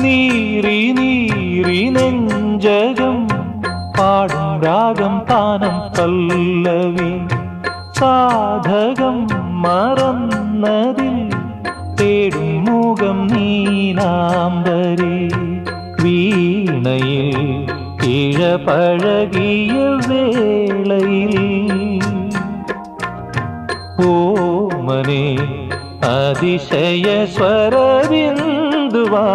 നീറി നീറി നെഞ്ചകം പാടും രാഗം താനം പല്ലവി സാധകം മറന്നതിൽ തേടും മുഖം നീലാംബരി വീണയിൽ ഇഴപഴകിയ വേളയിൽ ഓമനെ അതിശയ സ്വരബിന്ദുവാ